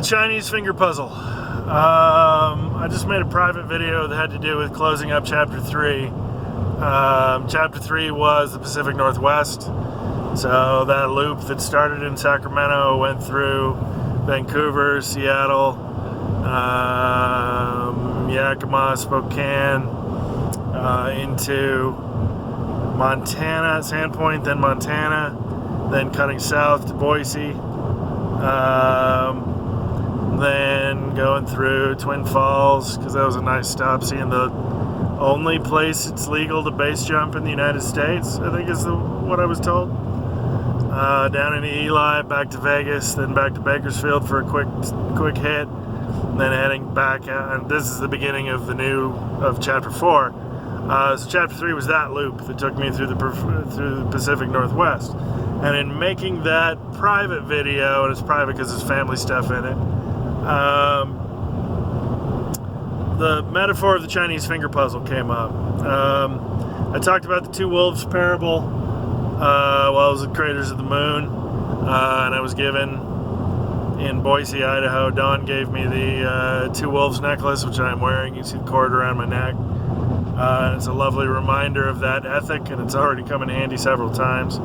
The Chinese finger puzzle. I just made a private video that had to do with closing up Chapter 3. Chapter 3 was the Pacific Northwest. So that loop that started in Sacramento went through Vancouver, Seattle, Yakima, Spokane, into Montana, Sandpoint, then Montana, then cutting south to Boise, then going through Twin Falls, because that was a nice stop, seeing the only place it's legal to base jump in the United States, I think is what I was told. Down into Eli, back to Vegas, then back to Bakersfield for a quick hit, and then heading back out. And this is the beginning of Chapter 4. So Chapter 3 was that loop that took me through the Pacific Northwest. And in making that private video, and it's private because there's family stuff in it, the metaphor of the Chinese finger puzzle came up. I talked about the two wolves parable while I was at Craters of the Moon, and I was given in Boise, Idaho. Dawn gave me the two wolves necklace, which I'm wearing. You see the cord around my neck. It's a lovely reminder of that ethic, and it's already come in handy several times.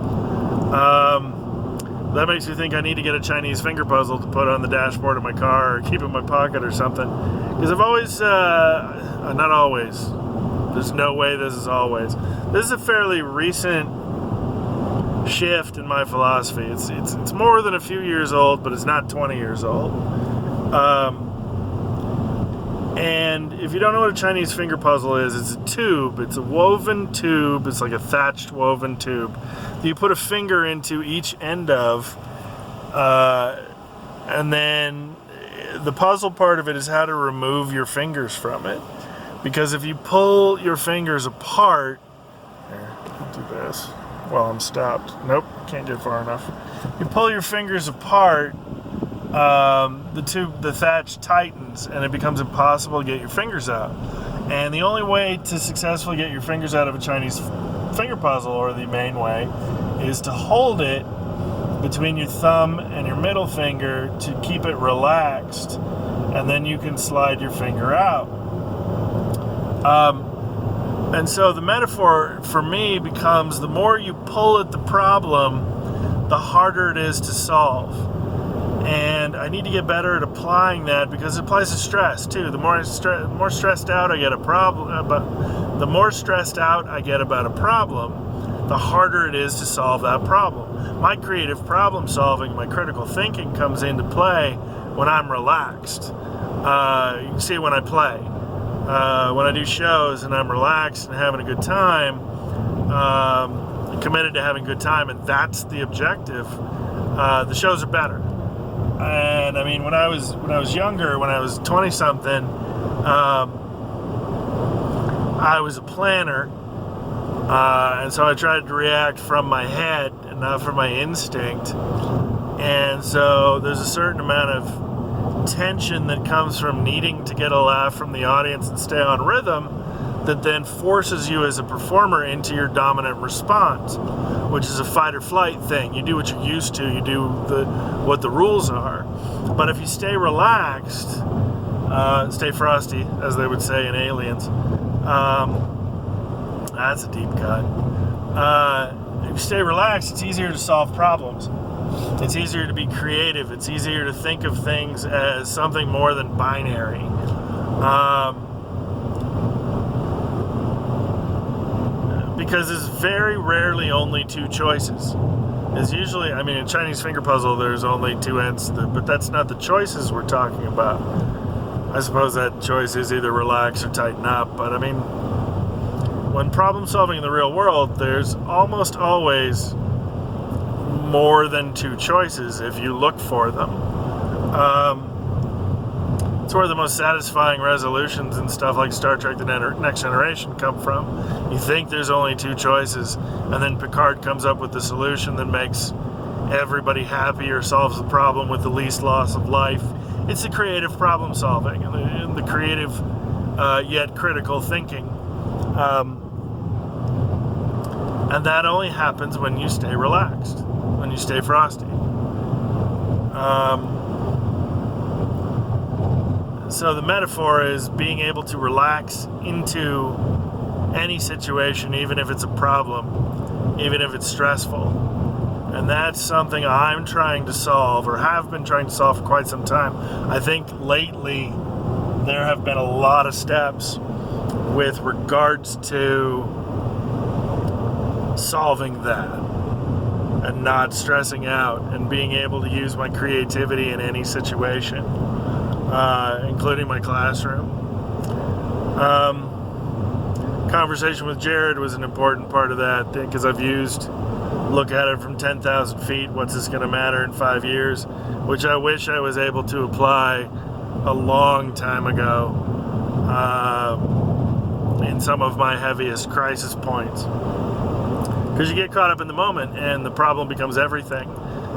That makes me think I need to get a Chinese finger puzzle to put on the dashboard of my car or keep in my pocket or something. Because I've always, not always, there's no way this is always. This is a fairly recent shift in my philosophy. It's more than a few years old, but it's not 20 years old. And if you don't know what a Chinese finger puzzle is, it's a tube. It's a woven tube. It's like a thatched woven tube that you put a finger into each end of, and then the puzzle part of it is how to remove your fingers from it. Because if you pull your fingers apart, here, I'll do this while I'm stopped. Nope, can't get far enough. You pull your fingers apart, the thatch tightens and it becomes impossible to get your fingers out. And the only way to successfully get your fingers out of a Chinese finger puzzle, or the main way, is to hold it between your thumb and your middle finger to keep it relaxed, and then you can slide your finger out. And so the metaphor for me becomes, the more you pull at the problem, the harder it is to solve. And I need to get better at applying that, because it applies to stress too. The more stressed out I get about a problem, the harder it is to solve that problem. My creative problem solving, my critical thinking comes into play when I'm relaxed. You can see when I play. When I do shows and I'm relaxed and having a good time, I'm committed to having a good time, and that's the objective. The shows are better. And I mean, when I was younger, when I was 20-something, I was a planner, and so I tried to react from my head and not from my instinct. And so there's a certain amount of tension that comes from needing to get a laugh from the audience and stay on rhythm, that then forces you as a performer into your dominant response, which is a fight or flight thing. You do what you're used to, you do what the rules are. But if you stay relaxed, stay frosty, as they would say in Aliens, that's a deep cut. If you stay relaxed, it's easier to solve problems. It's easier to be creative. It's easier to think of things as something more than binary. Because there's very rarely only two choices. There's usually, I mean, in Chinese finger puzzle, there's only two ends, but that's not the choices we're talking about. I suppose that choice is either relax or tighten up, but I mean, when problem solving in the real world, there's almost always more than two choices if you look for them. It's where the most satisfying resolutions and stuff like Star Trek The Next Generation come from. You think there's only two choices, and then Picard comes up with the solution that makes everybody happy or solves the problem with the least loss of life. It's the creative problem solving and the creative yet critical thinking. And that only happens when you stay relaxed, when you stay frosty. So the metaphor is being able to relax into any situation, even if it's a problem, even if it's stressful. And that's something I'm trying to solve, or have been trying to solve for quite some time. I think lately there have been a lot of steps with regards to solving that and not stressing out and being able to use my creativity in any situation, including my classroom. Conversation with Jared was an important part of that, because I've used look at it from 10,000 feet, what's this going to matter in 5 years, which I wish I was able to apply a long time ago in some of my heaviest crisis points. Because you get caught up in the moment and the problem becomes everything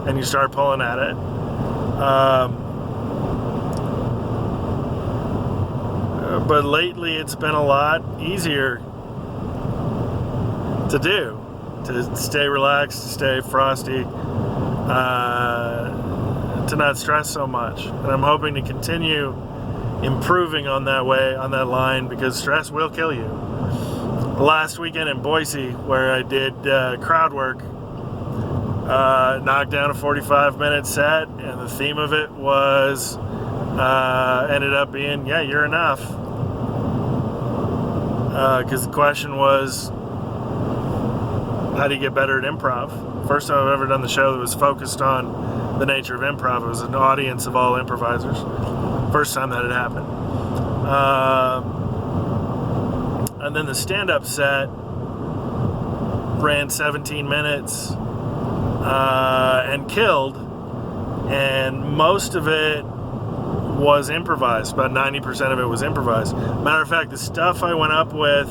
and you start pulling at it. But lately it's been a lot easier to do. To stay relaxed, to stay frosty, to not stress so much. And I'm hoping to continue improving on that line, because stress will kill you. Last weekend in Boise, where I did crowd work, knocked down a 45-minute set, and the theme of it was, ended up being, yeah, you're enough. Because the question was, how do you get better at improv? First time I've ever done the show that was focused on the nature of improv. It was an audience of all improvisers. First time that had happened. And then the stand-up set ran 17 minutes and killed. And most of it was improvised. About 90% of it was improvised. Matter of fact, the stuff I went up with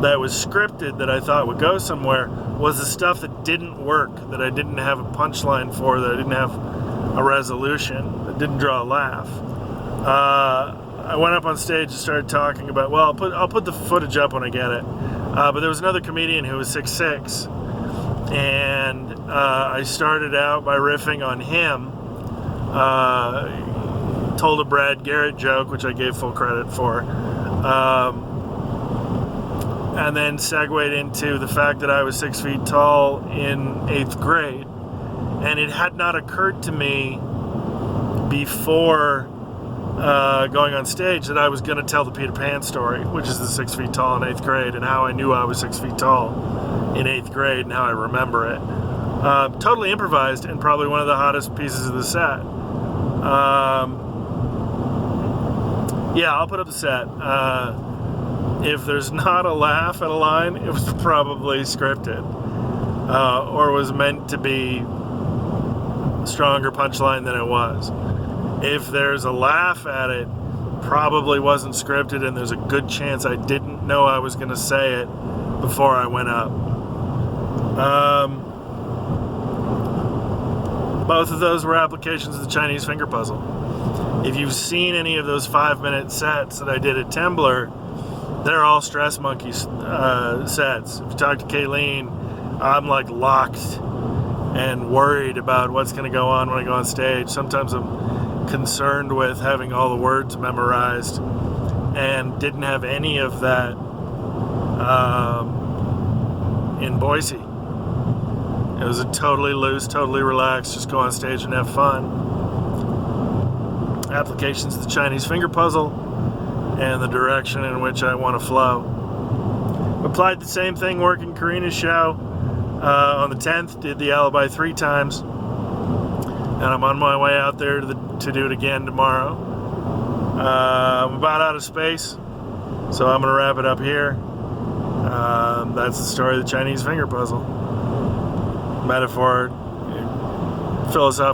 that was scripted, that I thought would go somewhere, was the stuff that didn't work, that I didn't have a punchline for, that I didn't have a resolution, that didn't draw a laugh. I went up on stage and started talking about, well, I'll put the footage up when I get it. But there was another comedian who was 6'6", and I started out by riffing on him. Told a Brad Garrett joke, which I gave full credit for. And then segued into the fact that I was 6 feet tall in 8th grade. And it had not occurred to me before going on stage that I was going to tell the Peter Pan story, which is the 6 feet tall in 8th grade, and how I knew I was 6 feet tall in 8th grade and how I remember it. Totally improvised, and probably one of the hottest pieces of the set. Yeah, I'll put up the set. If there's not a laugh at a line, it was probably scripted, or was meant to be a stronger punchline than it was. If there's a laugh at it, probably wasn't scripted, and there's a good chance I didn't know I was going to say it before I went up. Both of those were applications of the Chinese finger puzzle. If you've seen any of those 5-minute sets that I did at Tembler, they're all Stress Monkey sets. If you talk to Kayleen, I'm like locked and worried about what's going to go on when I go on stage. Sometimes I'm concerned with having all the words memorized, and didn't have any of that in Boise. It was a totally loose, totally relaxed, just go on stage and have fun. Applications of the Chinese finger puzzle and the direction in which I want to flow. Applied the same thing working Karina's show on the 10th, did the Alibi 3 times, and I'm on my way out there to do it again tomorrow. I'm about out of space, so I'm going to wrap it up here. That's the story of the Chinese finger puzzle. Metaphor, philosophical.